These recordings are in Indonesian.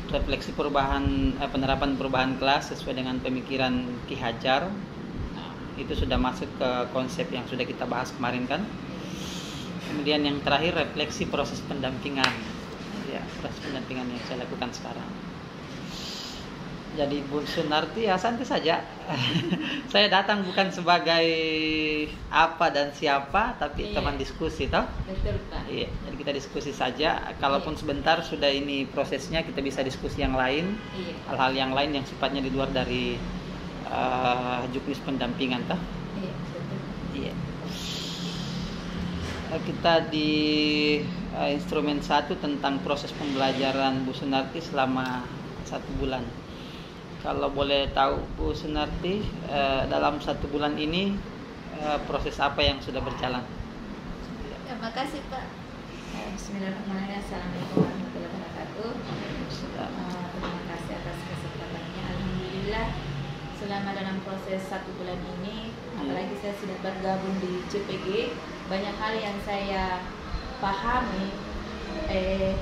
refleksi penerapan perubahan kelas sesuai dengan pemikiran Ki Hajar. Nah, itu sudah masuk ke konsep yang sudah kita bahas kemarin kan. Kemudian yang terakhir refleksi proses pendampingan. Ya, proses pendampingan yang saya lakukan sekarang. Jadi Bu Sunarti ya santai saja. Saya datang bukan sebagai apa dan siapa, tapi teman diskusi toh. Betul Pak. Iya, jadi kita diskusi saja. Kalaupun sebentar sudah ini prosesnya, kita bisa diskusi yang lain, hal-hal yang lain yang sifatnya di luar dari juknis pendampingan toh. Iya, betul. Iya. Kita di instrumen 1 tentang proses pembelajaran Bu Sunarti selama 1 bulan. Kalau boleh tahu Bu Sunarti, dalam 1 bulan ini proses apa yang sudah berjalan? Terima kasih Pak. Bismillahirrahmanirrahim. Assalamualaikum warahmatullahi wabarakatuh. Terima kasih atas kesempatannya. Alhamdulillah selama dalam proses 1 bulan ini, apalagi saya sudah bergabung di CPG, banyak hal yang saya pahami,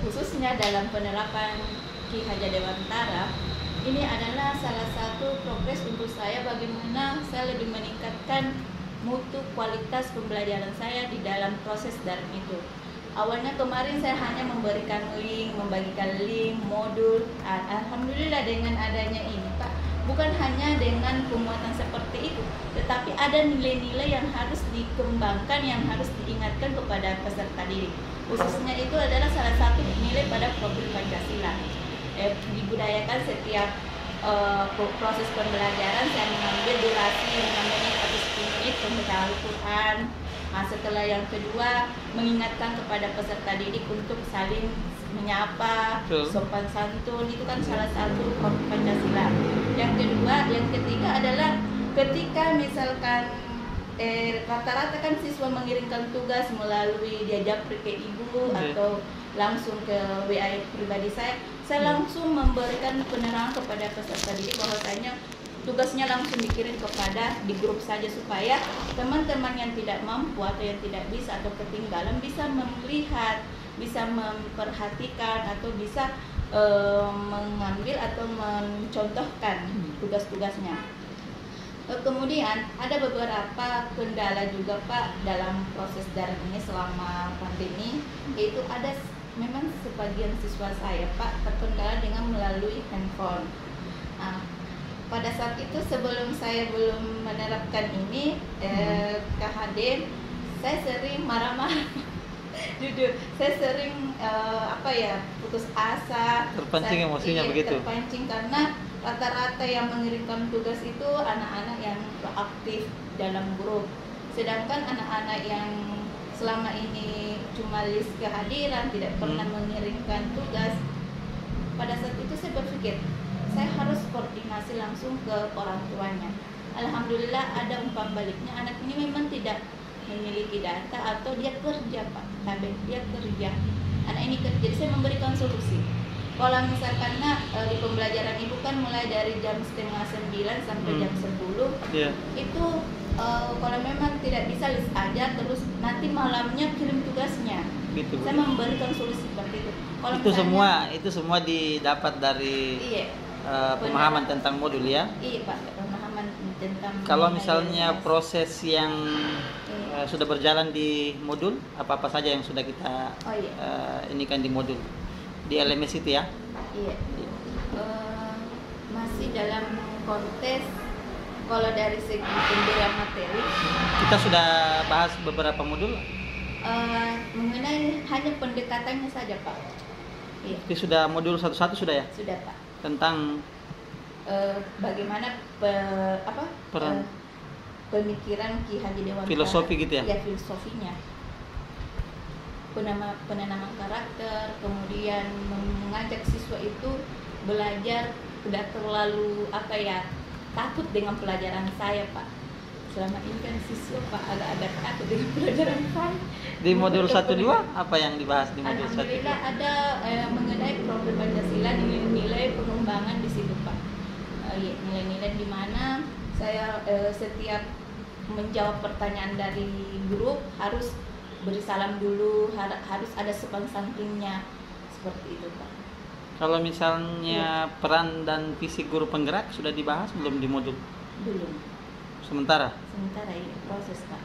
khususnya dalam penerapan Ki Hajar Dewantara. Ini adalah salah satu progres untuk saya bagaimana saya lebih meningkatkan mutu kualitas pembelajaran saya di dalam proses daring itu. Awalnya kemarin saya hanya memberikan link, membagikan link, modul. Alhamdulillah dengan adanya ini Pak, bukan hanya dengan pemuatan seperti itu, tetapi ada nilai-nilai yang harus dikembangkan, yang harus diingatkan kepada peserta didik. Khususnya itu adalah salah satu nilai pada profil Pancasila. Dibudayakan setiap proses pembelajaran. Saya mengambil durasi 5 menit atau 10 menit membaca Al-Quran. Setelah yang kedua, mengingatkan kepada peserta didik untuk saling menyapa, sopan santun, itu kan salah satu profil Pancasila. Yang ketiga adalah ketika misalkan rata-rata kan siswa mengirimkan tugas melalui dia japri ke ibu atau langsung ke WA pribadi saya langsung memberikan penerangan kepada peserta didik bahwasanya tugasnya langsung dikirim kepada di grup saja supaya teman-teman yang tidak mampu atau yang tidak bisa atau ketinggalan bisa melihat, bisa memperhatikan atau bisa mengambil atau mencontohkan tugas-tugasnya. Kemudian ada beberapa kendala juga Pak dalam proses daring ini selama pandemi, yaitu ada memang sebagian siswa saya Pak terkendala dengan melalui handphone. Pada saat itu sebelum saya belum menerapkan ini KHD, saya sering marah-marah. Jujur, saya sering putus asa, terpancing emosinya begitu. Terpancing karena rata-rata yang mengirimkan tugas itu anak-anak yang aktif dalam grup, sedangkan anak-anak yang selama ini cuma list kehadiran, tidak pernah mengirimkan tugas. Pada saat itu saya berpikir, saya harus koordinasi langsung ke orang tuanya. Alhamdulillah ada umpan baliknya, anak ini memang tidak memiliki data atau dia kerja Pak, dia kerja. Anak ini kerja, jadi saya memberikan solusi. Kalau misalkan di pembelajaran ibu kan mulai dari jam 8:30 sampai jam 10, itu kalau memang tidak bisa list aja terus nanti malamnya kirim tugasnya. Gitu, saya memberikan solusi seperti itu. Kalau itu semua didapat dari pemahaman tentang modul ya. Iya Pak, pemahaman tentang. Kalau misalnya proses yang sudah berjalan di modul, apa saja yang sudah kita ini kan di modul di LMS itu ya? Iya. Masih dalam konteks. Kalau dari segi pemberian materi, kita sudah bahas beberapa modul. Mengenai hanya pendekatannya saja Pak. Iya. Tapi sudah modul satu-satu sudah ya? Sudah Pak. Tentang bagaimana pemikiran Ki Hajar Dewantara. Filosofi gitu ya? Ya, filosofinya. Penanaman karakter, kemudian mengajak siswa itu belajar tidak terlalu takut dengan pelajaran saya Pak. Selama ini kan siswa Pak agak takut dengan pelajaran saya. Di modul 1-2 apa yang dibahas di modul 1? Alhamdulillah ada mengenai profil Pancasila, nilai-nilai pengembangan di situ Pak. Nilai-nilai di mana saya setiap menjawab pertanyaan dari grup harus beri salam dulu, harus ada sopan santunnya, seperti itu Pak. Kalau misalnya peran dan visi guru penggerak sudah dibahas belum di modul? Belum. Sementara Ini proses, Pak.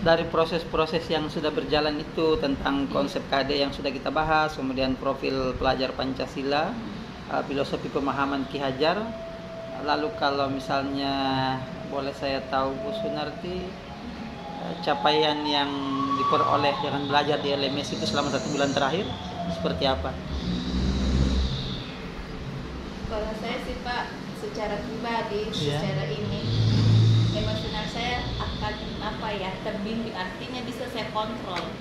dari proses-proses yang sudah berjalan itu tentang konsep KD yang sudah kita bahas, kemudian profil pelajar Pancasila, filosofi pemahaman Ki Hajar. Lalu kalau misalnya boleh saya tahu Bu Sunarti, capaian yang diperoleh dengan belajar di LMS itu selama 1 bulan terakhir seperti apa? Kalau saya sih Pak, secara pribadi, secara ini emosional saya akan terbimbing, artinya bisa saya kontrol.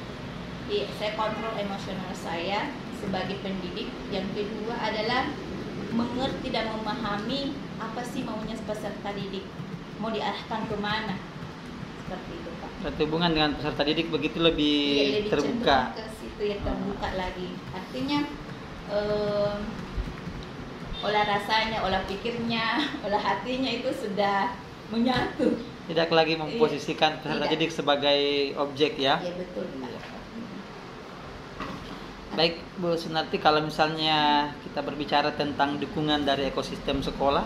Saya kontrol emosional saya sebagai pendidik. Yang kedua adalah mengerti dan memahami apa sih maunya peserta didik, mau diarahkan kemana, seperti itu Pak. Berarti hubungan dengan peserta didik begitu lebih terbuka. Ke situ ya, terbuka lagi. Artinya olah rasanya, olah pikirnya, olah hatinya itu sudah menyatu. Tidak lagi memposisikan peserta didik sebagai objek ya. Iya betul Pak. Baik Bu Sunarti, kalau misalnya kita berbicara tentang dukungan dari ekosistem sekolah,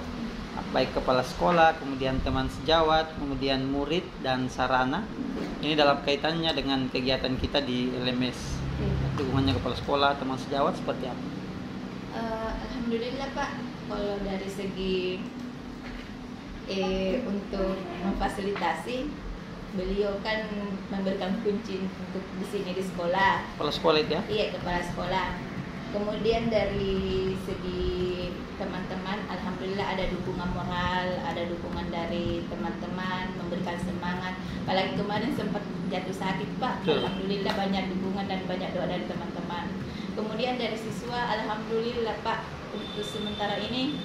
baik kepala sekolah, kemudian teman sejawat, kemudian murid dan sarana, ini dalam kaitannya dengan kegiatan kita di LMS, dukungannya kepala sekolah, teman sejawat seperti apa? Alhamdulillah Pak, kalau dari segi untuk memfasilitasi, beliau kan memberikan kunci untuk di sini di sekolah. Kepala sekolah itu ya? Iya, kepala sekolah. Kemudian dari segi teman-teman, alhamdulillah ada dukungan moral, ada dukungan dari teman-teman memberikan semangat. Apalagi kemarin sempat jatuh sakit Pak, alhamdulillah banyak dukungan dan banyak doa dari teman-teman. Kemudian dari siswa, alhamdulillah Pak, untuk sementara ini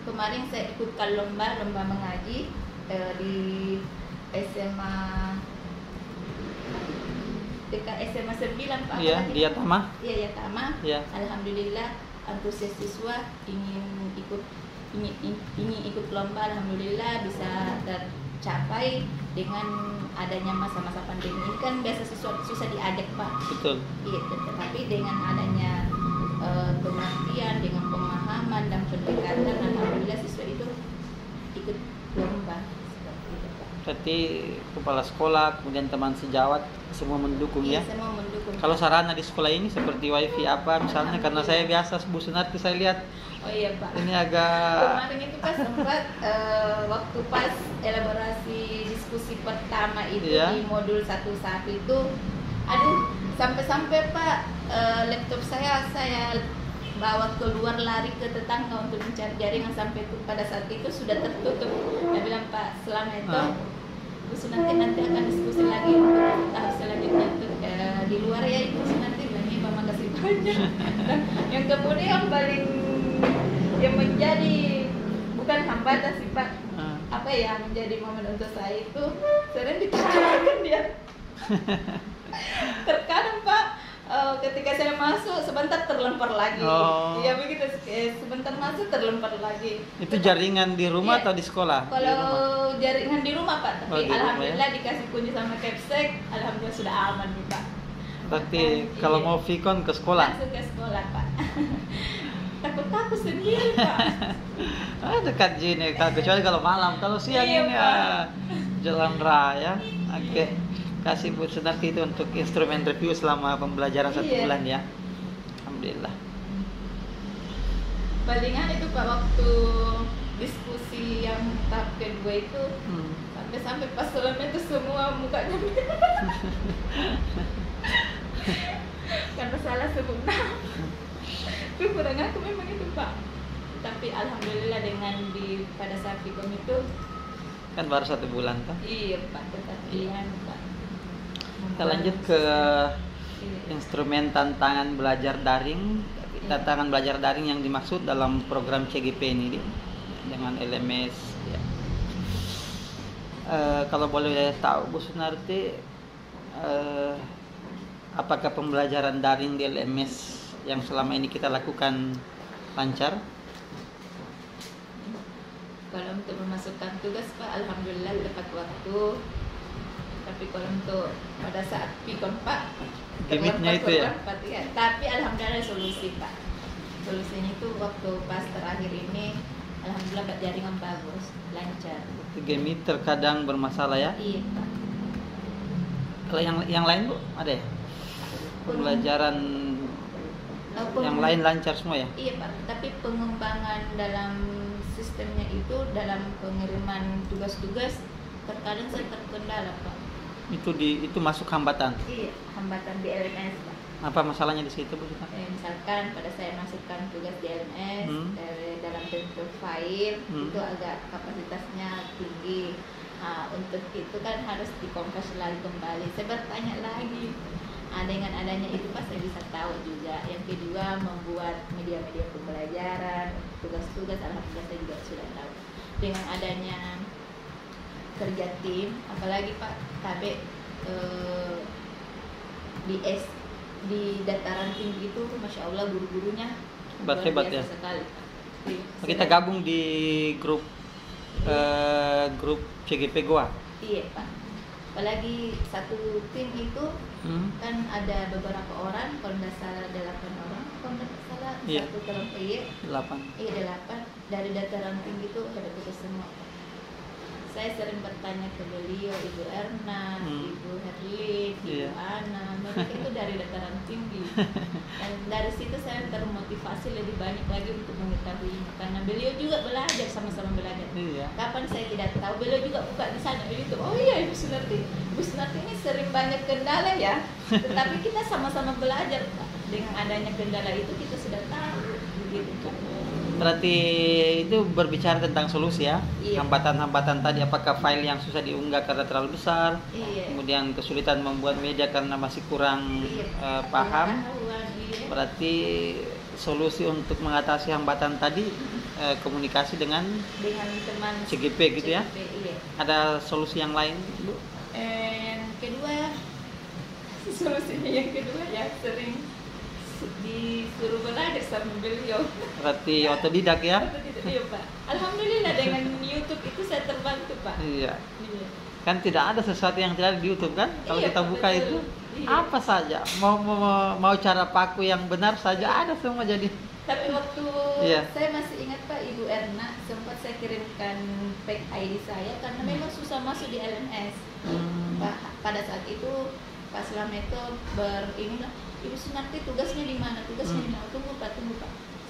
kemarin saya ikutkan lomba mengaji di SMA dekat SMA 9 Pak. Iya, di Yatama. Iya, Yatama. Ya. Alhamdulillah antusias siswa ingin ikut lomba, alhamdulillah bisa tercapai dengan adanya masa-masa pandemi. Ini kan biasa siswa susah diajak Pak. Betul. Iya, tetapi dengan adanya pengertian, dengan pemahaman dan pendekatan, alhamdulillah siswa itu ikut lomba. Berarti kepala sekolah, kemudian teman sejawat semua mendukung ya? Semua mendukung. Kalau sarana di sekolah ini seperti wifi apa misalnya, karena saya biasa Bu Sunarti saya lihat. Oh iya Pak. Ini agak. Kemarin itu pas sempat waktu pas elaborasi diskusi pertama itu di modul 1 itu, aduh sampai-sampai Pak laptop saya bawa keluar, lari ke tetangga untuk mencari jaringan, sampai pada saat itu sudah tertutup. Dia bilang Pak, selama itu Bu Sunarti nanti akan diskusi lagi untuk tahap selanjutnya di luar ya Ibu Sunarti. Bilang ini Mama kasih banyak. Yang kemudian paling yang menjadi bukan hambatan sih Pak, apa yang menjadi momen untuk saya itu sering dikerjakan dia. Terkadang Pak, ketika saya masuk sebentar terlempar lagi. Iya begitu, sebentar masuk terlempar lagi. Itu jaringan di rumah atau di sekolah? Kalau jaringan di rumah Pak, tapi alhamdulillah ya? dikasih kunci sama Capsek, alhamdulillah sudah aman nih Pak. Berarti kalau mau Vicon ke sekolah? Langsung ke sekolah Pak. Takut sendiri Pak. Dekat sini, kecuali kalau malam, kalau siang ini jalan raya. Oke. Kasih Bu Sunarti itu untuk instrumen review selama pembelajaran 1 bulan ya. Alhamdulillah. Palingan itu Pak, waktu diskusi yang tahap kedua itu sampai pas selama itu semua mukanya karena salah sebut nama. Itu kurang aku memang itu Pak. Tapi alhamdulillah dengan pada saat Vicom itu kan baru 1 bulan kan? Iya Pak, tetapi Pak. Kita lanjut ke instrumen tantangan belajar daring. Tantangan belajar daring yang dimaksud dalam program CGP ini dengan LMS ya. Kalau boleh tahu Bu Sunarti, apakah pembelajaran daring di LMS yang selama ini kita lakukan lancar? Kalau untuk memasukkan tugas Pak, alhamdulillah tepat waktu. Tapi Tapi kalau untuk pada saat pikon Pak, Limitnya itu ya? ya. Tapi alhamdulillah solusi Pak. Solusinya itu waktu pas terakhir ini, alhamdulillah jaringan bagus, lancar. Game terkadang bermasalah ya? Iya Pak. Kalau yang lain Bu, ada ya? Pembelajaran yang lain lancar semua ya? Iya Pak, tapi pengembangan dalam sistemnya itu dalam pengiriman tugas-tugas terkadang saya terkendala Pak. Itu masuk hambatan. Iya, hambatan di LMS Pak. Apa masalahnya di situ Bu? Misalkan pada saya masukkan tugas di LMS dalam bentuk file itu agak kapasitasnya tinggi. Nah, untuk itu kan harus dikompres lagi kembali. Saya bertanya lagi. Dengan adanya itu Pak saya bisa tahu juga. Yang kedua membuat media-media pembelajaran, tugas-tugas alhamdulillah saya juga sudah tahu. Dengan adanya kerja tim, apalagi Pak KB di dataran tinggi itu Masya Allah guru-gurunya hebat ya sekali. Kita gabung di grup CGP Goa. Iya Pak, apalagi satu tim itu kan ada beberapa orang, kalau nggak salah 8 orang, kalau nggak salah satu kelompok 8 dari dataran tinggi itu hebat itu semua. Saya sering bertanya ke beliau, Ibu Erna, Ibu Herlin, Ibu Ana, mereka itu dari dataran tinggi. Dan dari situ saya termotivasi lebih banyak lagi untuk mengetahuinya, karena beliau juga belajar, sama-sama belajar. Kapan saya tidak tahu, beliau juga buka di sana YouTube. Oh iya, Ibu Sunarti ini sering banyak kendala ya, tetapi kita sama-sama belajar Pak. Dengan adanya kendala itu kita sudah tahu, begitu Pak. Berarti itu berbicara tentang solusi ya. Hambatan-hambatan tadi, apakah file yang susah diunggah karena terlalu besar, kemudian kesulitan membuat media karena masih kurang paham. Berarti solusi untuk mengatasi hambatan tadi komunikasi dengan teman CGP gitu ya. Ada solusi yang lain Bu? Kedua, solusinya yang kedua ya sering disuruh belajar sama beliau. Berarti otodidak ya? Iya Pak. Alhamdulillah dengan YouTube itu saya terbantu Pak. Iya. Kan tidak ada sesuatu yang tidak ada di YouTube kan? Kalau kita buka betul. Itu apa saja, mau cara paku yang benar saja ada semua jadi. Tapi waktu saya masih ingat Pak, Ibu Erna sempat saya kirimkan fake ID saya karena memang susah masuk di LMS. Pada saat itu Pak Slameto inilah, Ibu Sunarti tugasnya di mana? Tunggu Pak.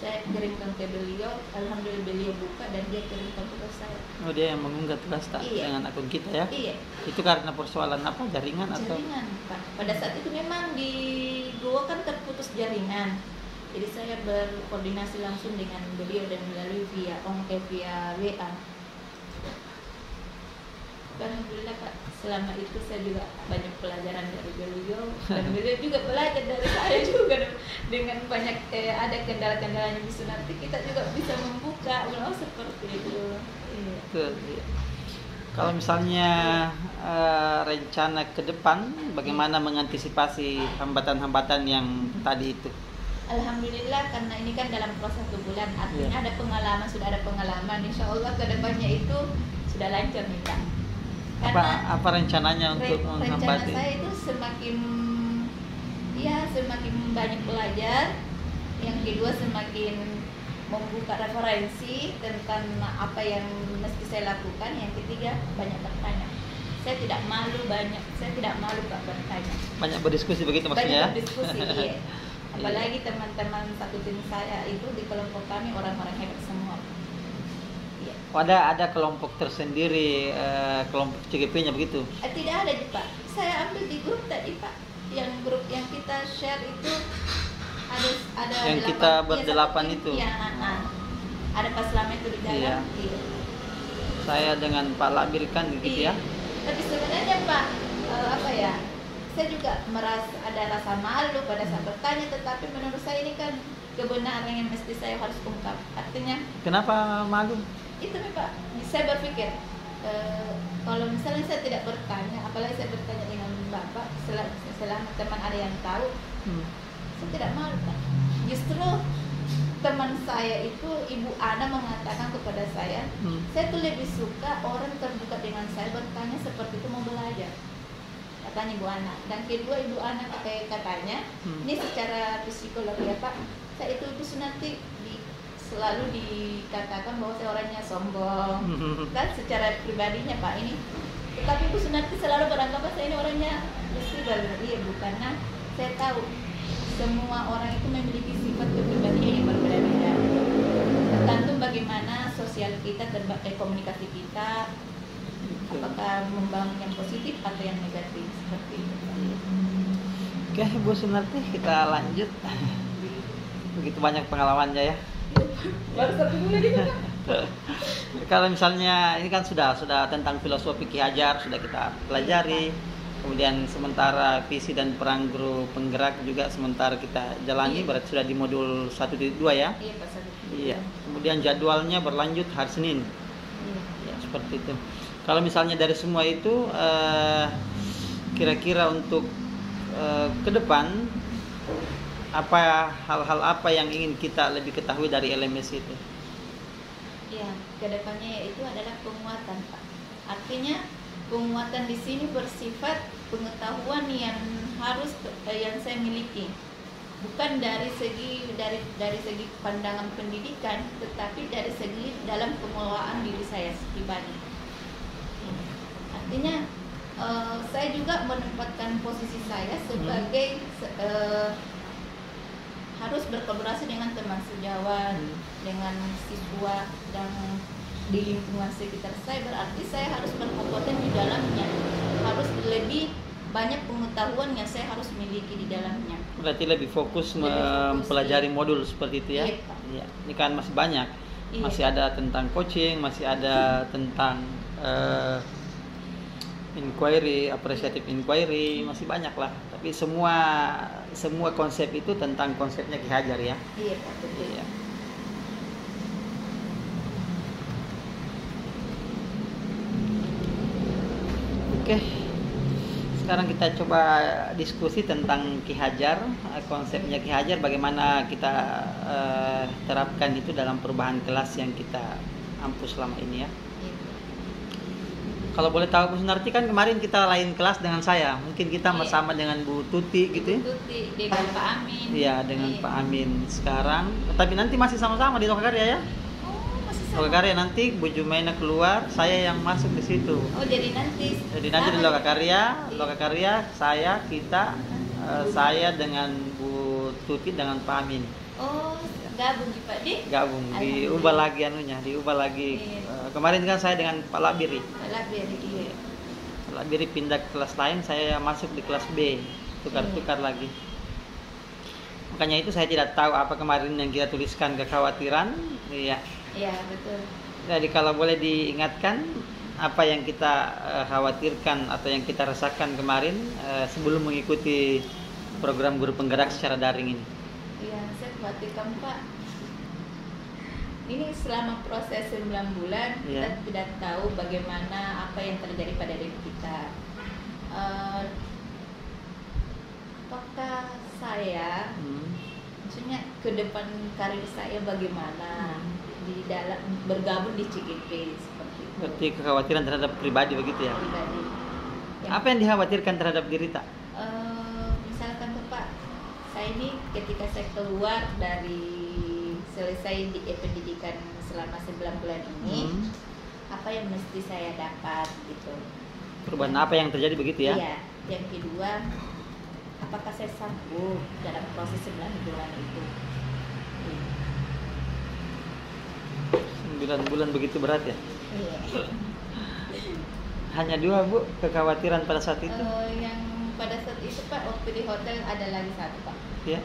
Saya kirimkan ke beliau, alhamdulillah beliau buka dan dia kirimkan tugas saya. Oh, dia yang mengunggah tugas dengan akun kita ya? Iya. Itu karena persoalan apa? Jaringan atau? Jaringan Pak. Pada saat itu memang di Goa kan terputus jaringan. Jadi saya berkoordinasi langsung dengan beliau dan melalui via WA. Alhamdulillah Pak, selama itu saya juga banyak pelajaran dari beliau dan beliau juga belajar dari saya juga dengan banyak ada kendala-kendalanya di nanti kita juga bisa membuka seperti itu. Iya. Kalau misalnya rencana ke depan bagaimana mengantisipasi hambatan-hambatan yang tadi itu? Alhamdulillah karena ini kan dalam proses 1 bulan, artinya ada pengalaman, sudah ada pengalaman, insya Allah ke depannya itu sudah lancar nih Pak. Apa rencananya untuk menghambati? Rencana saya itu semakin banyak belajar, yang kedua semakin membuka referensi tentang apa yang mesti saya lakukan, yang ketiga banyak bertanya. Saya tidak malu Pak bertanya. Banyak berdiskusi begitu maksudnya? Banyak berdiskusi, iya. Apalagi teman-teman satu tim saya itu di kelompok kami orang-orang hebat semua. Ada kelompok tersendiri, kelompok CGP-nya begitu? Tidak ada Pak. Saya ambil di grup tadi Pak. Yang grup yang kita share itu ada yang kita berdelapan itu. Ya, ada Pak Slamet itu di dalam. Iya. Saya dengan Pak Labir kan gitu ya. Tapi sebenarnya Pak, saya juga merasa ada rasa malu pada saat bertanya, tetapi menurut saya ini kan kebenaran yang mesti saya harus ungkap. Artinya. Kenapa malu? Itu nih Pak, saya berpikir kalau misalnya saya tidak bertanya, apalagi saya bertanya dengan Bapak, selama teman ada yang tahu, saya tidak malu Pak. Justru teman saya itu Ibu Ana mengatakan kepada saya tuh lebih suka orang terbuka dengan saya, bertanya seperti itu, mau belajar. katanya ibu anak. Dan kedua ibu anak katanya, ini secara psikologi ya Pak, saya itu nanti selalu dikatakan bahwa saya orangnya sombong, kan secara pribadinya Pak ini. Tetapi ibu nanti selalu beranggapan saya ini orangnya fleksibel, iya bukan. Nah, saya tahu semua orang itu memiliki sifat kepribadian yang berbeda-beda. Tergantung bagaimana sosial kita, komunikasi kita, apakah membangun yang positif atau yang negatif seperti itu. Oke, Bu Sunarti, kita lanjut. Begitu banyak pengalamannya ya. Baru satu bulan itu Pak. Kalau misalnya ini kan sudah tentang filosofi Ki Hajar sudah kita pelajari. Kemudian sementara visi dan peran guru penggerak juga sementara kita jalani, berarti sudah di modul 1.2 ya. Iya Pak. Iya. Kemudian jadwalnya berlanjut hari Senin. Ya, seperti itu. Kalau misalnya dari semua itu kira-kira untuk ke depan hal-hal apa yang ingin kita lebih ketahui dari LMS itu? Ya, kedepannya itu adalah penguatan Pak. Artinya penguatan di sini bersifat pengetahuan yang yang saya miliki, bukan dari segi pandangan pendidikan, tetapi dari segi dalam pengelolaan diri saya pribadi. Artinya saya juga menempatkan posisi saya sebagai harus berkolaborasi dengan teman sejawat, dengan siswa dan di lingkungan sekitar saya, berarti saya harus berkompeten di dalamnya, harus lebih banyak pengetahuan yang saya harus miliki di dalamnya. Berarti lebih fokus mempelajari modul seperti itu ya? Iya. Ini kan masih banyak, masih ada tentang coaching, masih ada tentang inquiry, appreciative inquiry, masih banyak lah. Tapi semua konsep itu tentang konsepnya Ki Hajar ya. Iya Pak, betul. Iya. Oke, sekarang kita coba diskusi tentang Ki Hajar, konsepnya Ki Hajar, bagaimana kita terapkan itu dalam perubahan kelas yang kita ampuh selama ini ya. Kalau boleh tahu Bu Sunarti, kan kemarin kita lain kelas dengan saya, mungkin kita bersama dengan Bu Tuti gitu ya. Tuti dengan Pak Amin. Iya, dengan Pak Amin sekarang, tapi nanti masih sama-sama di Lokakarya ya. Lokakarya nanti Bu Jumaina keluar, saya yang masuk di situ. Oh, jadi nanti di Lokakarya saya saya dengan Bu Tuti dengan Pak Amin. Oh, gabung Pak Di? Gabung, diubah lagi diubah lagi. Kemarin kan saya dengan Pak Labiri. Pak Labiri, iya. Pak Labiri pindah ke kelas lain, saya masuk di kelas B, tukar-tukar lagi. Makanya itu saya tidak tahu apa kemarin yang kita tuliskan kekhawatiran, iya. Iya, betul. Jadi kalau boleh diingatkan apa yang kita khawatirkan atau yang kita rasakan kemarin sebelum mengikuti program guru penggerak secara daring ini. Iya, saya khawatirkan Pak. Ini selama proses 9 bulan kita tidak tahu bagaimana apa yang terjadi pada diri kita. Apakah saya, maksudnya ke depan karir saya bagaimana di dalam bergabung di CGP seperti itu. Berarti kekhawatiran terhadap pribadi begitu ya? Pribadi. Apa yang dikhawatirkan terhadap diri tak? Misalkan tuh Pak, saya ini ketika saya keluar dari selesai di pendidikan selama 9 bulan ini, apa yang mesti saya dapat gitu. Perubahan apa yang terjadi begitu ya? Iya. Yang kedua, apakah saya sanggup dalam proses 9 bulan itu? 9 bulan begitu berat ya? Iya. Hanya 2 Bu kekhawatiran pada saat itu? Yang pada saat itu Pak, waktu di hotel ada lagi satu Pak. Ya.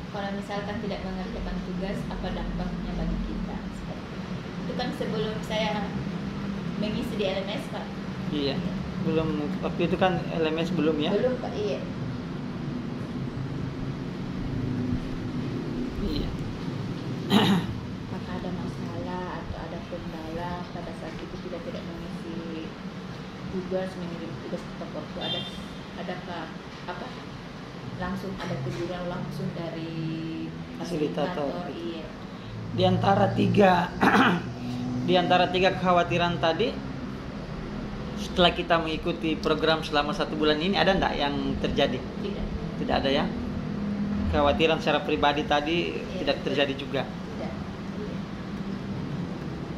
Kalau misalkan tidak mengerjakan tugas, apa dampaknya bagi kita? Seperti itu kan sebelum saya mengisi di LMS Pak. Iya. Belum, waktu itu kan LMS belum ya? Belum Pak, iya. Iya. Apakah ada masalah atau ada kendala pada saat itu tidak mengisi tugas, mengirim tugas tepat waktu, adakah apa langsung ada teguran langsung dari fasilitator? Iya. Di antara tiga kekhawatiran tadi, setelah kita mengikuti program selama 1 bulan ini, ada enggak yang terjadi? Tidak. Tidak ada ya? Kekhawatiran secara pribadi tadi Iya, tidak terjadi juga. Tidak.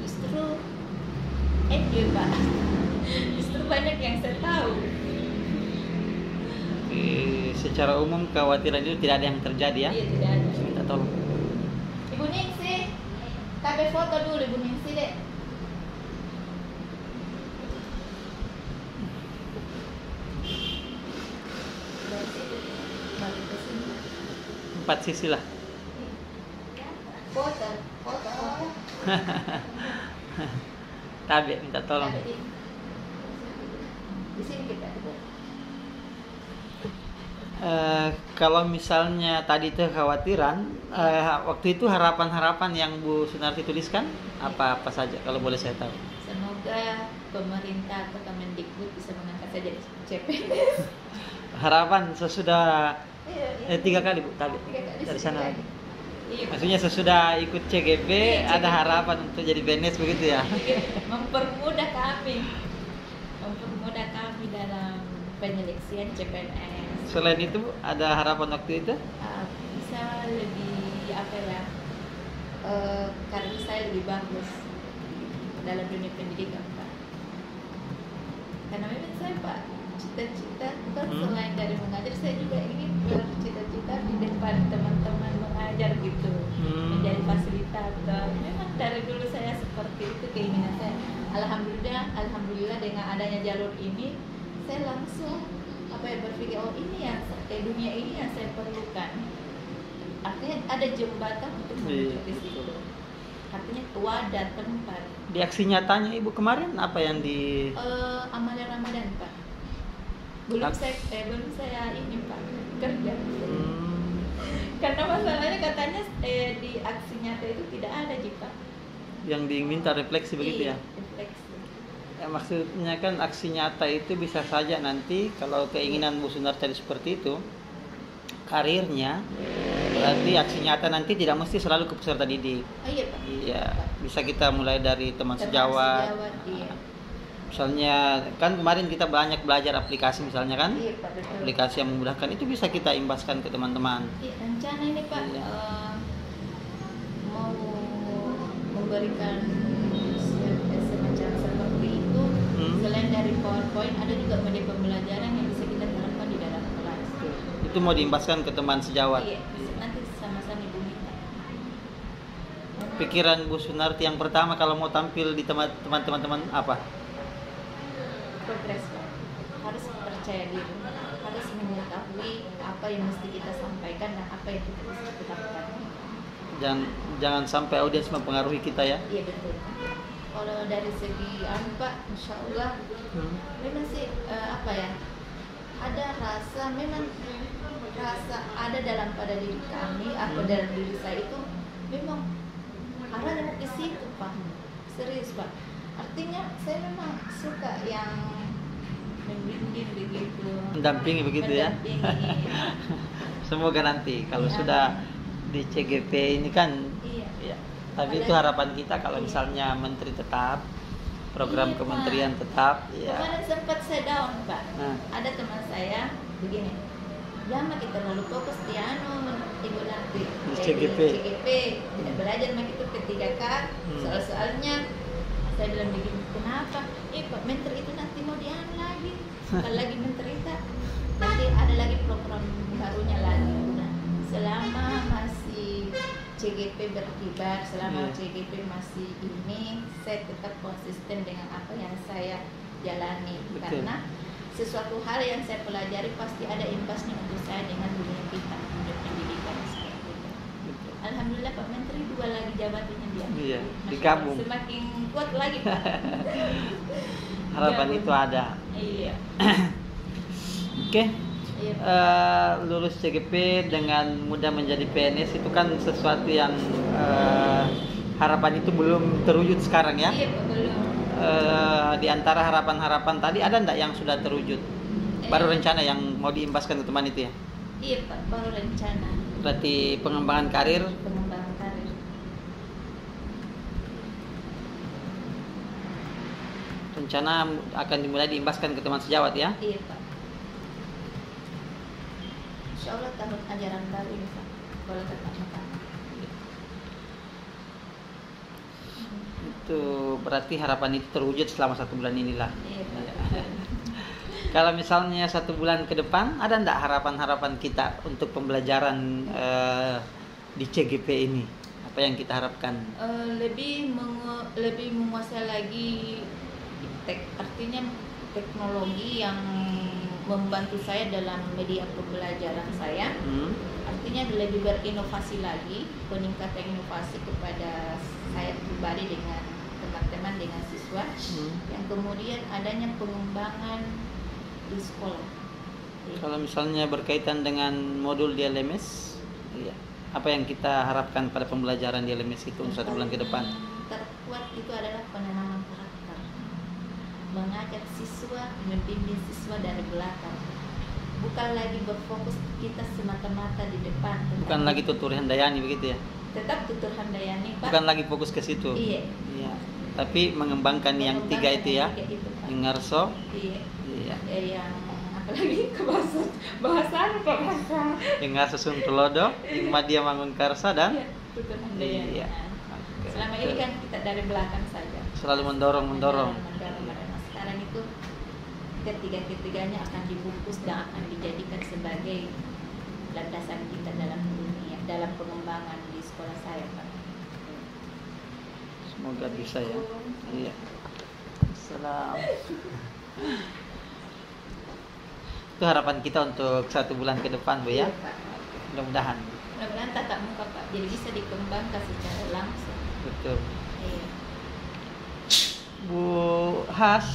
Justru enjoy Pak. Justru banyak yang saya tahu. Secara umum kekhawatiran itu tidak ada yang terjadi ya? Iya, tidak ada. Minta tolong. Ibu Ningsi, KB foto dulu Ibu Ningsi dek. Dari situ, balik ke sini. 4 sisi lah. Foto, foto. Tabe minta tolong. Ada di sini kita duduk. Kalau misalnya tadi itu kekhawatiran, waktu itu harapan-harapan yang Bu Sunarti tuliskan apa-apa saja kalau boleh saya tahu? Semoga pemerintah atau Kemendikbud bisa mengangkat saya jadi CPNS. Harapan sesudah Iya, 3 kali Bu tadi 3 kali dari sini sana. lagi. Iya, Maksudnya sesudah ikut CGP Iya, ada CGP. harapan untuk jadi PNS begitu ya? mempermudah kami dalam penyeleksian CPNS. Selain itu Bu, ada harapan waktu itu? Bisa lebih apa ya, karir saya lebih bagus dalam dunia pendidikan Pak. Karena memang saya Pak cita-cita bukan selain dari mengajar, saya juga ingin bercita-cita di depan teman-teman mengajar gitu, menjadi fasilitator. Memang dari dulu saya seperti itu keinginan saya. Alhamdulillah dengan adanya jalur ini saya langsung berpikir ini yang dunia ini yang saya perlukan. Artinya ada jembatan untuk menuju ke situ. Artinya wadah tempat. Di aksi nyatanya Ibu kemarin apa yang di Amalan Ramadan Pak. Belum saya ini Pak kerja. Karena masalahnya katanya di aksi nyata itu tidak ada Pak. Yang diminta refleksi begitu ya? Refleksi. Ya, maksudnya kan aksi nyata itu bisa saja nanti kalau keinginan Bu Sunarti tadi seperti itu, karirnya berarti aksi nyata nanti tidak mesti selalu ke peserta didik. Iya Pak. Iya, bisa kita mulai dari teman sejawat. Iya. Misalnya kan kemarin kita banyak belajar aplikasi misalnya kan? Iya Pak, betul. Aplikasi yang memudahkan itu bisa kita imbaskan ke teman-teman. Iya, rencana ini Pak Iya. mau memberikan semacam seperti itu. Selain dari PowerPoint, ada juga media pembelajaran yang bisa kita terapkan di dalam kelas. Itu mau diimbaskan ke teman sejawat. Iya, nanti sama-sama Ibu minta. Pikiran Bu Sunarti yang pertama kalau mau tampil di teman-teman apa? Progres Pak. Harus percaya diri, harus mengetahui apa yang mesti kita sampaikan dan apa yang kita bisa lakukan. Jangan sampai audiens mempengaruhi kita ya. Iya betul. Kalau dari segi Pak, insya Allah memang sih ada rasa, memang rasa ada dalam pada diri kami atau dalam diri saya itu memang arahnya mau ke situ Pak. Serius Pak. Artinya saya memang suka yang membimbing begitu, Mendampingi begitu ya. Semoga nanti kalau Iya. sudah di CGP ini kan Iya. ya, tapi itu harapan kita kalau misalnya menteri tetap, program Iya, Pak. kementerian tetap ya. Kemarin sempat saya down Pak. Nah. Ada teman saya begini, jangan kita terlalu fokus di Ibu nanti Di CGP. tidak belajar begitu ketika soal-soalnya. Saya bilang begini, kenapa? Pak menteri itu nanti mau lagi, bukan lagi menteri tak. Nanti ada lagi program barunya lagi. Nah, selama masih CGP berkibar, selama Iya. CGP masih ini, saya tetap konsisten dengan apa yang saya jalani. Betul. Karena sesuatu hal yang saya pelajari pasti ada imbasnya untuk saya dengan dunia kita, dunia pendidikan seperti itu. Betul. Alhamdulillah Pak Menteri 2 lagi jabatannya dia. Iya, Masya digabung. Allah, semakin kuat lagi Pak. Harapan Digabung. itu ada. Iya. Oke. Iya. Lulus CGP dengan mudah menjadi PNS itu kan sesuatu yang harapan itu belum terwujud sekarang ya. Iya Pak, belum. Di antara harapan-harapan tadi ada enggak yang sudah terwujud? Baru rencana yang mau diimbaskan ke teman itu ya? Iya Pak, baru rencana Berarti pengembangan karir. pengembangan karir. rencana akan dimulai diimbaskan ke teman sejawat ya? Iya Pak. Insya Allah tahun ajaran baru ini Pak, kalau tetap muka. Itu berarti harapan itu terwujud selama 1 bulan inilah. Iya Pak. Kalau misalnya 1 bulan ke depan, ada enggak harapan-harapan kita untuk pembelajaran di CGP ini? Apa yang kita harapkan? Lebih menguasai lagi artinya teknologi yang membantu saya dalam media pembelajaran saya. Artinya lebih berinovasi lagi, peningkatan inovasi kepada saya pribadi dengan teman-teman, dengan siswa. Yang kemudian adanya pengembangan di sekolah. Kalau misalnya berkaitan dengan modul di LMS, iya, apa yang kita harapkan pada pembelajaran di LMS itu untuk 1 bulan ke depan? Terkuat itu adalah penanaman karakter. Mengajak siswa, membimbing siswa dari belakang. Bukan lagi berfokus kita semata-mata di depan. Bukan lagi tutur handayani begitu ya? Tetap tutur handayani, Pak. Bukan lagi fokus ke situ. Iya. Iya. Tapi mengembangkan yang 3 itu ya. Ngarso. Iya. Iya. Yang apalagi ke bahasa apa bahasa? Yang ngarso suntulodo, yang madia mangun karsa dan tutur handayani. Iya. Selama ini kan kita dari belakang saja. Selalu mendorong. Sekarang itu ketiga-tiganya akan dibungkus dan akan dijadikan sebagai landasan kita dalam dunia, dalam pengembangan di sekolah saya, Pak. Semoga bisa ya. Iya. Salam. Itu harapan kita untuk 1 bulan ke depan, Bu ya. Mudah-mudahan. Mudah-mudahan tatap muka, Pak, jadi bisa dikembangkan secara langsung. Betul. Iya. Bu Has.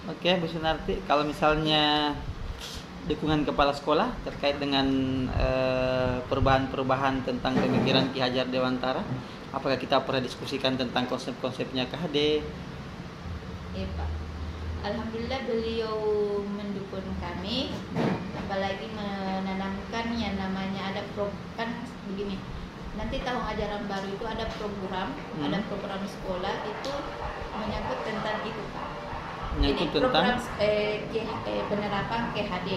Oke, Bu Sunarti, kalau misalnya dukungan kepala sekolah terkait dengan perubahan-perubahan tentang pemikiran Ki Hajar Dewantara, apakah kita pernah diskusikan tentang konsep-konsepnya KHD? Iya, Pak. Alhamdulillah beliau mendukung kami, apalagi menanamkan yang namanya ada kan begini. Nanti tahun ajaran baru itu ada program sekolah itu menyangkut tentang itu, Pak. Menyangkut Jadi program tentang penerapan KHD.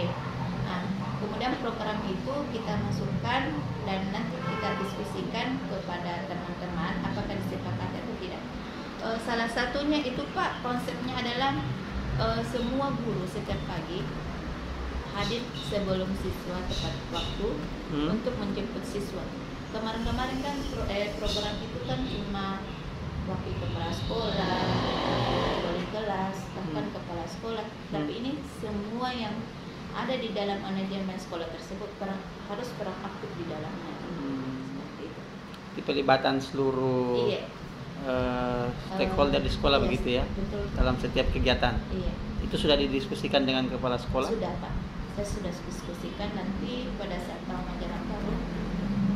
Nah, kemudian program itu kita masukkan dan nanti kita diskusikan kepada teman-teman apakah disepakati atau tidak. Salah satunya itu, Pak, konsepnya adalah semua guru setiap pagi hadir sebelum siswa tepat waktu untuk menjemput siswa. Kemarin-kemarin kan program itu kan cuma wakil kepala sekolah, wali kelas, bahkan kepala sekolah. Tapi ini semua yang ada di dalam manajemen sekolah tersebut harus beraktif di dalamnya. Seperti itu. Di pelibatan seluruh stakeholder di sekolah begitu ya, betul. Dalam setiap kegiatan. Iya. Itu sudah didiskusikan dengan kepala sekolah? Sudah, Pak. Saya sudah diskusikan, nanti pada saat tahun ajaran baru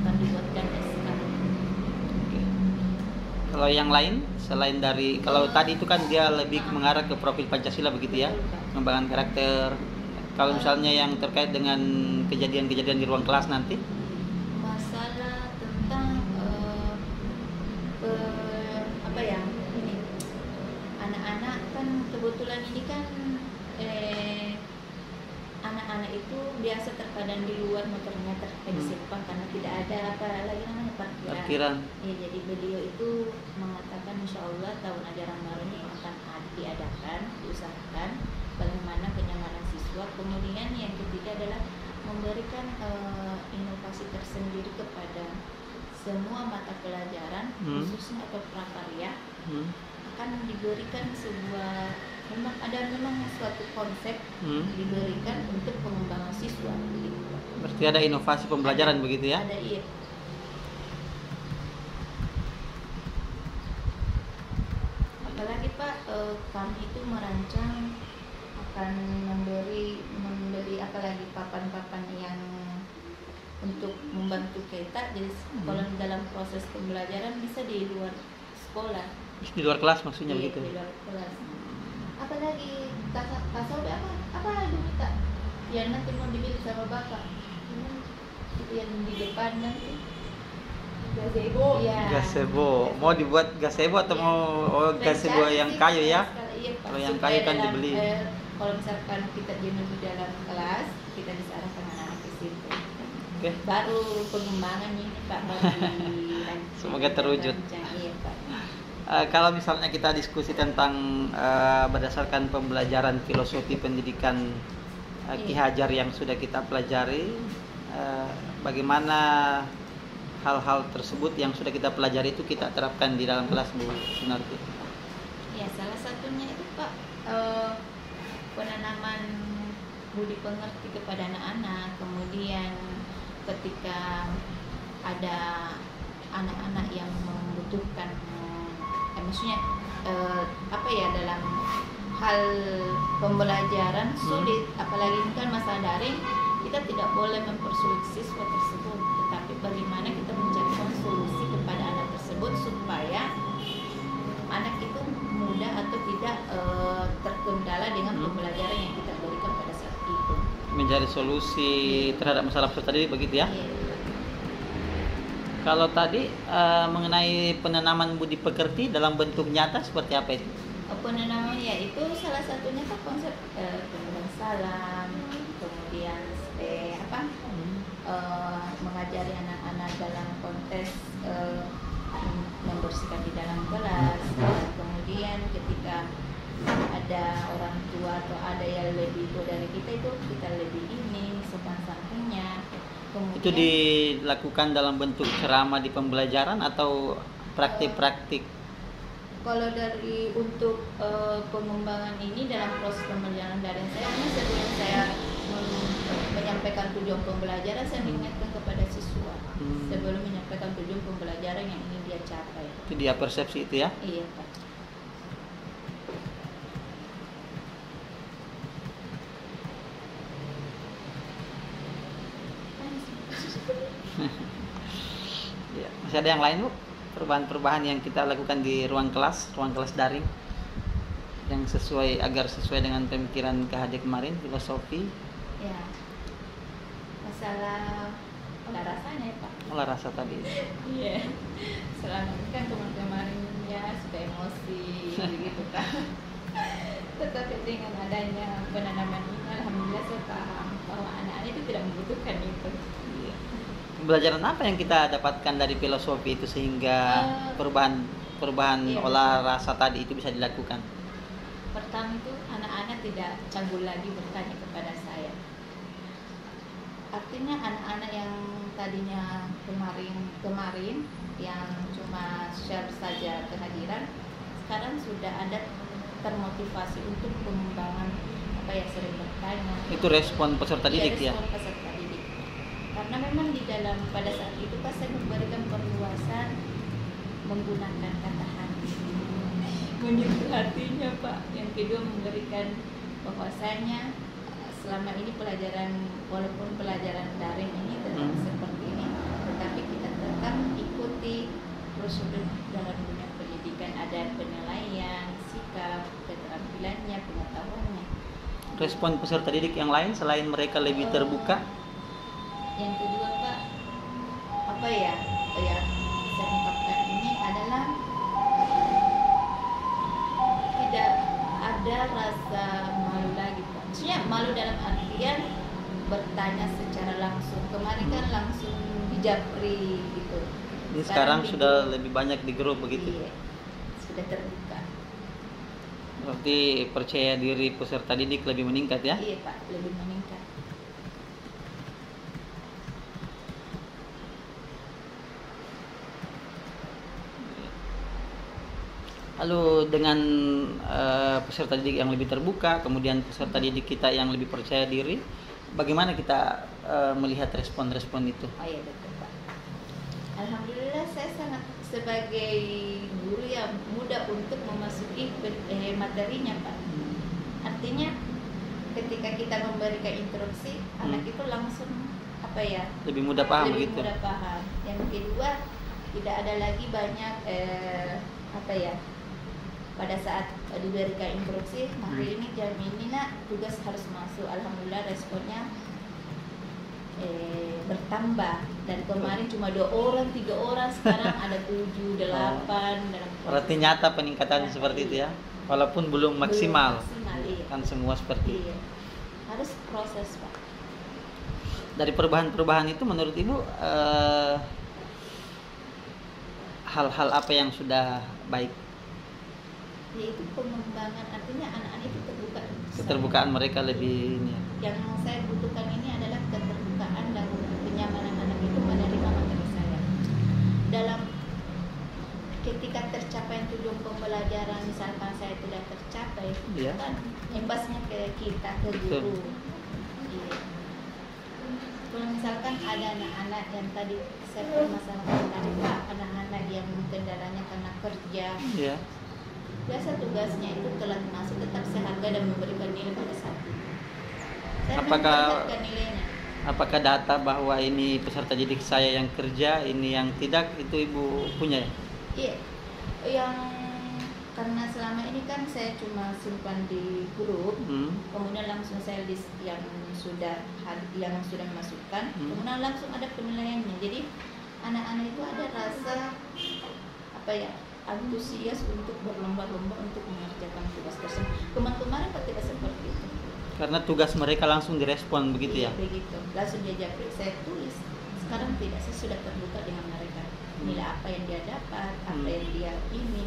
akan dibuatkan SK. Oke. Kalau yang lain selain dari kalau tadi itu kan dia lebih mengarah ke profil Pancasila begitu ya, pengembangan karakter. Kalau misalnya yang terkait dengan kejadian-kejadian di ruang kelas nanti? Masalah tentang ini anak-anak kan kebetulan ini kan anak-anak itu biasa terkadang di luar motornya tersimpan karena tidak ada apa lagi namanya parkiran. Ya, jadi beliau itu mengatakan insya Allah tahun ajaran baru ini akan diadakan, diusahakan bagaimana kenyamanan siswa. Kemudian yang ketiga adalah memberikan inovasi tersendiri kepada semua mata pelajaran khususnya atau prakarya akan diberikan sebuah memang suatu konsep diberikan untuk pengembangan siswa. Berarti ada inovasi pembelajaran begitu ya? Ada, iya. Apalagi Pak, kami itu merancang akan memberi apalagi papan-papan yang untuk membantu kita. Jadi kalau dalam proses pembelajaran bisa di luar sekolah. Di luar kelas maksudnya begitu? Di luar kelas. apalagi kasobe apa diminta yang nanti mau dibeli sama bapak. Itu yang di depan nanti gazebo. Iya. Gazebo. Mau dibuat gazebo atau mau gazebo yang kayu ya? Iya, Pak. Kalau yang kayu kan Dalam, dibeli. Kalau misalkan kita jenuh di dalam kelas, kita bisa arahkan anak-anak ke situ. Oke. Baru pengembangan ini Pak, baru Semoga terwujud. Iya Pak. Kalau misalnya kita diskusi tentang berdasarkan pembelajaran filosofi pendidikan Ki Hajar yang sudah kita pelajari, bagaimana hal-hal tersebut yang sudah kita pelajari itu kita terapkan di dalam kelas, Bu Sunarti? Ya, salah satunya itu Pak, penanaman budi pengerti kepada anak-anak. Kemudian ketika ada anak-anak yang membutuhkan, maksudnya dalam hal pembelajaran sulit, apalagi ini kan masa daring, kita tidak boleh mempersulit siswa tersebut, tetapi bagaimana kita mencarikan solusi kepada anak tersebut supaya anak itu mudah atau tidak terkendala dengan pembelajaran yang kita berikan pada saat itu. Mencari solusi terhadap masalah tadi begitu ya? Iya. Kalau tadi mengenai penanaman budi pekerti dalam bentuk nyata seperti apa itu? Penanaman ya itu salah satunya kan konsep pemberian salam, kemudian mengajari anak-anak dalam konteks membersihkan di dalam kelas. Kemudian ketika ada orang tua atau ada yang lebih tua dari kita, itu kita lebih sopan santunnya. Itu dilakukan dalam bentuk ceramah di pembelajaran atau praktik-praktik? Kalau dari untuk pengembangan ini dalam proses pembelajaran daring saya, sebelum saya menyampaikan tujuan pembelajaran, saya mengingatkan kepada siswa sebelum menyampaikan tujuan pembelajaran yang ingin dia capai. Itu dia persepsi itu ya? Iya Pak. Ya, masih ada yang lain Bu? Perubahan-perubahan yang kita lakukan di ruang kelas daring yang agar sesuai dengan pemikiran Ki kemarin, filosofi. Ya, masalah olah rasanya ya Pak. Olah rasa tadi. Iya. Selama ini kan kemarin ya suka emosi gitu kan. Tetapi dengan adanya penanaman ini, alhamdulillah saya paham bahwa anak-anak itu tidak membutuhkan itu. Pembelajaran apa yang kita dapatkan dari filosofi itu sehingga perubahan iya, olah rasa tadi itu bisa dilakukan? Pertama itu anak-anak tidak canggung lagi bertanya kepada saya. Artinya anak-anak yang tadinya kemarin yang cuma share saja kehadiran, sekarang sudah ada termotivasi untuk pengembangan sering bertanya. Itu respon peserta didik ya? Respon peserta didik. Karena memang di dalam pada saat itu Pak, saya memberikan perluasan menggunakan kata hati, menyentuh hatinya Pak. Yang kedua memberikan bahwasanya selama ini walaupun pelajaran daring ini tetap seperti ini, tetapi kita tetap ikuti prosedur dalam dunia pendidikan, ada penilaian, sikap, keterampilannya, pengetahuannya. Respon peserta didik yang lain selain mereka lebih terbuka? Yang kedua Pak, saya ungkapkan ini adalah tidak ada rasa malu lagi Pak. Maksudnya malu dalam artian bertanya secara langsung. Kemarin kan langsung di japri gitu. Ini sekarang sudah lebih banyak di grup begitu? Iya, sudah terbuka. Berarti percaya diri peserta didik lebih meningkat ya? Iya Pak, lebih meningkat. Lalu dengan peserta didik yang lebih terbuka, kemudian peserta didik kita yang lebih percaya diri, bagaimana kita melihat respon-respon itu? Oh iya betul Pak. Alhamdulillah saya sangat sebagai guru yang mudah untuk memasuki materinya Pak. Artinya ketika kita memberikan instruksi, anak itu langsung lebih mudah paham begitu. Lebih mudah paham. Yang kedua, tidak ada lagi banyak pada saat diberikan instruksi hari ini jam ini nak tugas harus masuk, alhamdulillah responnya bertambah. Dari kemarin cuma 2 orang, 3 orang, sekarang ada 7, 8 dalam Berarti nyata peningkatan seperti itu ya, walaupun belum maksimal. Iya. Kan semua seperti itu. Iya. Harus proses Pak. Dari perubahan-perubahan itu menurut Ibu hal-hal apa yang sudah baik? Yaitu pengembangan, artinya anak-anak itu terbuka. Keterbukaan mereka lebih ini. Yang saya butuhkan ini adalah keterbukaan dan kenyamanan anak itu menerima materi saya. Dalam ketika tercapai tujuan pembelajaran, misalkan saya tidak tercapai, Iya. kan imbasnya ke kita, ke guru. Iya. Kalau misalkan ada anak-anak yang tadi saya permasalahkan tadi Pak, anak-anak yang kendalanya karena kerja, Iya. biasa tugasnya itu telah masuk, tetap saya hargai dan memberikan nilai pada saat itu. Saya Apakah- memperhatikan nilainya. Apakah data bahwa ini peserta didik saya yang kerja, ini yang tidak, itu Ibu punya ya? Iya, yang karena selama ini kan saya cuma simpan di grup, kemudian langsung saya list yang sudah memasukkan, kemudian langsung ada penilaiannya. Jadi anak-anak itu ada rasa antusias untuk berlomba-lomba untuk mengerjakan tugas tersebut. Kemarin Pak tidak seperti itu. Karena tugas mereka langsung direspon begitu ya? Begitu, langsung dia japri, saya tulis. Sekarang tidak, saya sudah terbuka dengan mereka. Nilai apa yang dia dapat, apa yang dia ini.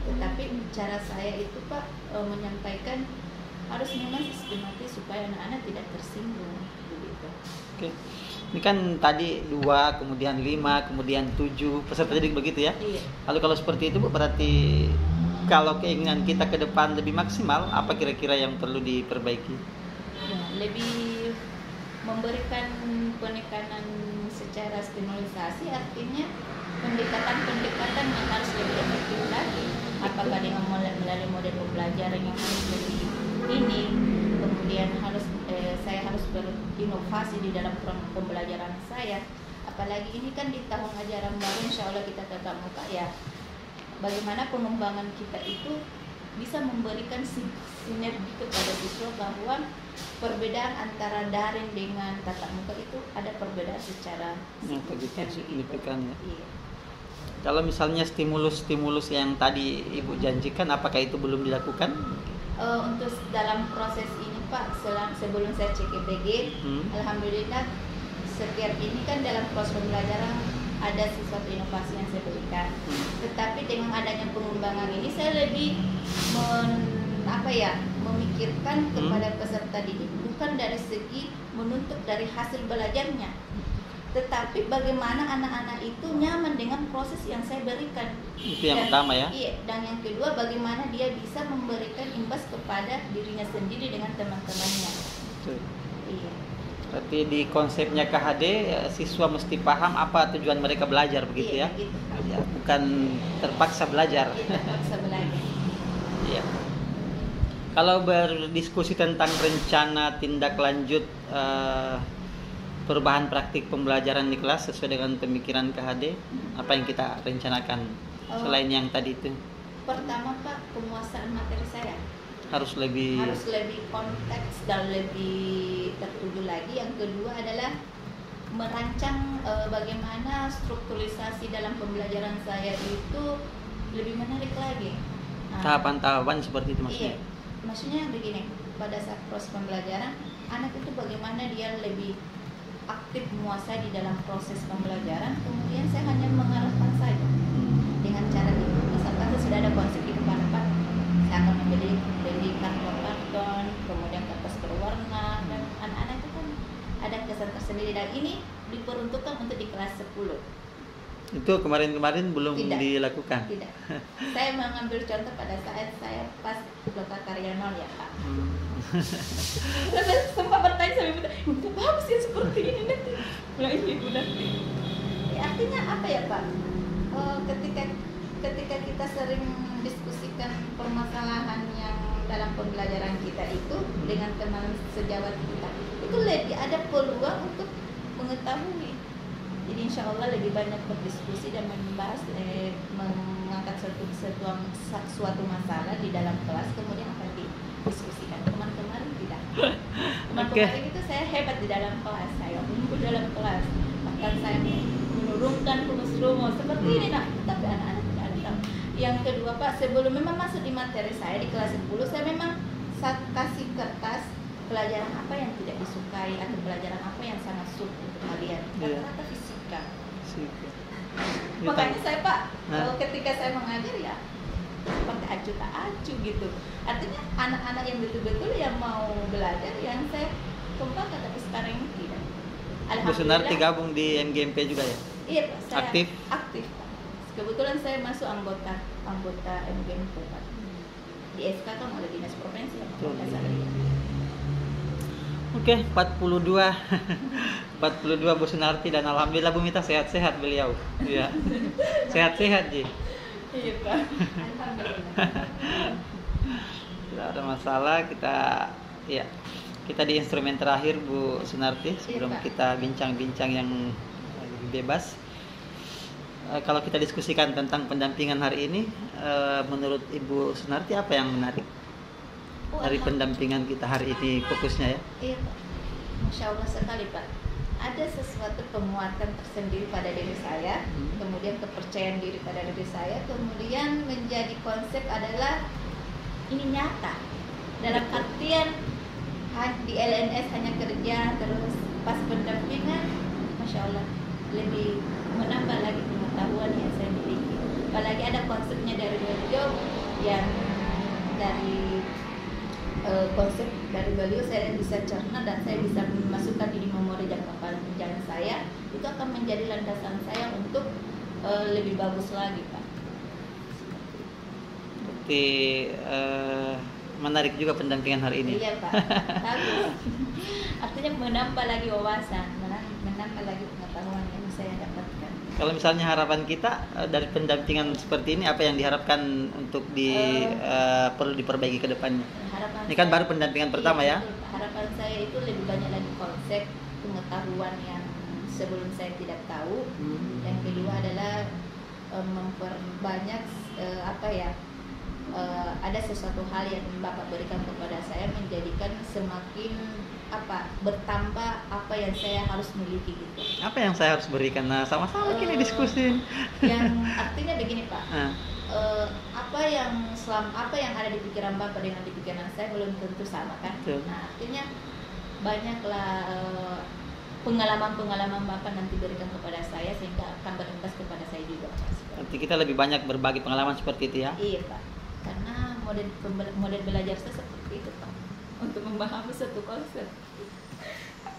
Tetapi cara saya itu Pak menyampaikan harus memang sistematis supaya anak-anak tidak tersinggung begitu. Oke. Ini kan tadi 2, kemudian 5, kemudian 7 peserta didik begitu ya? Iya. Lalu kalau seperti itu Bu, berarti kalau keinginan kita ke depan lebih maksimal, apa kira-kira yang perlu diperbaiki? Ya, lebih memberikan penekanan secara stimulasi, artinya pendekatan yang harus lebih efektif lagi. Apakah dengan melalui model pembelajaran yang harus lebih ini, kemudian saya harus berinovasi di dalam pembelajaran saya. Apalagi ini kan di tahun ajaran baru, insya Allah kita tatap muka ya. Bagaimana pengembangan kita itu bisa memberikan sinergi kepada siswa bahwa perbedaan antara daring dengan tatap muka itu ada perbedaan secara signifikan ya. Iya. Kalau misalnya stimulus-stimulus yang tadi Ibu janjikan, apakah itu belum dilakukan? Untuk dalam proses ini Pak, sebelum saya CKBG, alhamdulillah setiap ini kan dalam proses pembelajaran ada sesuatu inovasi yang saya berikan. Tetapi dengan adanya pengembangan ini saya lebih memikirkan kepada peserta didik, bukan dari segi menuntut dari hasil belajarnya, tetapi bagaimana anak-anak itu nyaman dengan proses yang saya berikan. Itu yang utama ya? Iya, dan yang kedua bagaimana dia bisa memberikan imbas kepada dirinya sendiri dengan teman-temannya. Betul. Iya. Berarti di konsepnya KHD, siswa mesti paham apa tujuan mereka belajar begitu ya? Begitu. Ya, bukan terpaksa belajar. Iya, terpaksa belajar. Iya. Kalau berdiskusi tentang rencana tindak lanjut perubahan praktik pembelajaran di kelas sesuai dengan pemikiran KHD, apa yang kita rencanakan selain yang tadi itu? Pertama Pak, penguasaan materi saya harus lebih konteks dan lebih tertuju lagi. Yang kedua adalah merancang bagaimana strukturisasi dalam pembelajaran saya itu lebih menarik lagi. Tahapan-tahapan seperti itu maksudnya? Iya, maksudnya begini, pada saat proses pembelajaran anak itu bagaimana dia lebih aktif menguasai di dalam proses pembelajaran, kemudian saya hanya mengarahkan saja dengan cara itu. Misalkan saya sudah ada konsep di depan, saya akan beli karton, kemudian kertas berwarna, dan anak-anak itu kan ada kesan tersendiri, dan ini diperuntukkan untuk di kelas 10. Itu kemarin-kemarin belum Tidak. dilakukan? Tidak. Saya mengambil contoh pada saat saya pas lokakarya 0 ya Pak. Saya sempat bertanya sama ibu, itu bagus ya seperti ini nanti. Bilang ini ibu nanti. Ya, artinya apa ya Pak? Ketika kita sering diskusikan permasalahan yang dalam pembelajaran kita itu dengan teman sejawat kita, itu lebih ada peluang untuk mengetahui Jadi insya Allah lebih banyak berdiskusi dan membahas, mengangkat suatu masalah di dalam kelas, kemudian akan didiskusikan. Kemarin tidak. Kemarin itu saya hebat di dalam kelas, saya unggul dalam kelas, bahkan saya menurunkan rumus seperti ini. Nah, tapi anak-anak tidak ada tahu. Yang kedua Pak, sebelum memang masuk di materi saya di kelas 10, saya memang kasih kertas pelajaran apa yang tidak disukai atau pelajaran apa yang sangat sulit untuk kalian. Rata-rata fisika. Makanya saya Pak, ketika saya mengajar ya pakai acu tak acu gitu. Artinya anak-anak yang betul-betul yang mau belajar yang saya kembangkan, tapi sekarang ini tidak. Bu Sunarti gabung di MGMP juga ya? Iya Pak, saya aktif Pak. Kebetulan saya masuk anggota MGMP Pak. Di SK kan oleh Dinas Provinsi ya Pak. Oke, 42 42 Bu Sunarti, dan alhamdulillah Bu Mita sehat-sehat beliau. Iya. Sehat-sehat, Ji. Iya, Pak. Alhamdulillah. Tidak ada masalah, kita di instrumen terakhir Bu Sunarti sebelum kita bincang-bincang yang lebih bebas. Kalau kita diskusikan tentang pendampingan hari ini, menurut Ibu Sunarti apa yang menarik dari pendampingan kita hari ini fokusnya ya? Iya Pak, Masya Allah sekali Pak. Ada sesuatu penguatan tersendiri pada diri saya, kemudian kepercayaan diri pada diri saya, kemudian menjadi konsep adalah ini nyata. Dalam artian di LNS hanya kerja, terus pas pendampingan, Masya Allah lebih menambah lagi pengetahuan yang saya miliki. Apalagi ada konsepnya dari beliau yang dari konsep dari beliau saya bisa cerna dan saya bisa memasukkan di memori jangka panjang saya, itu akan menjadi landasan saya untuk lebih bagus lagi Pak. Berarti menarik juga pendampingan hari ini. Iya Pak, bagus. Artinya menambah lagi wawasan, menambah lagi pengetahuan yang saya dapatkan. Kalau misalnya harapan kita dari pendampingan seperti ini, apa yang diharapkan untuk perlu diperbaiki ke depannya? Ini kan baru pendampingan pertama ya? Harapan saya itu lebih banyak lagi konsep pengetahuan yang sebelum saya tidak tahu. Yang kedua adalah memperbanyak ada sesuatu hal yang Bapak berikan kepada saya, menjadikan semakin bertambah apa yang saya harus miliki gitu. Apa yang saya harus berikan? Nah, sama-sama kini diskusin. Yang artinya begini Pak, apa yang ada di pikiran Bapak dengan di pikiran saya belum tentu sama kan. Nah, artinya banyaklah pengalaman Bapak nanti berikan kepada saya sehingga akan berimbas kepada saya juga Pak. Nanti kita lebih banyak berbagi pengalaman seperti itu ya? Iya Pak, karena model belajar saya seperti itu Pak, untuk memahami satu konsep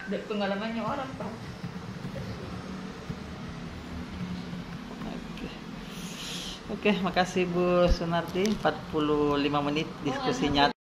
dari pengalamannya orang Pak. Oke, makasih Bu Sunarti, 45 menit diskusinya.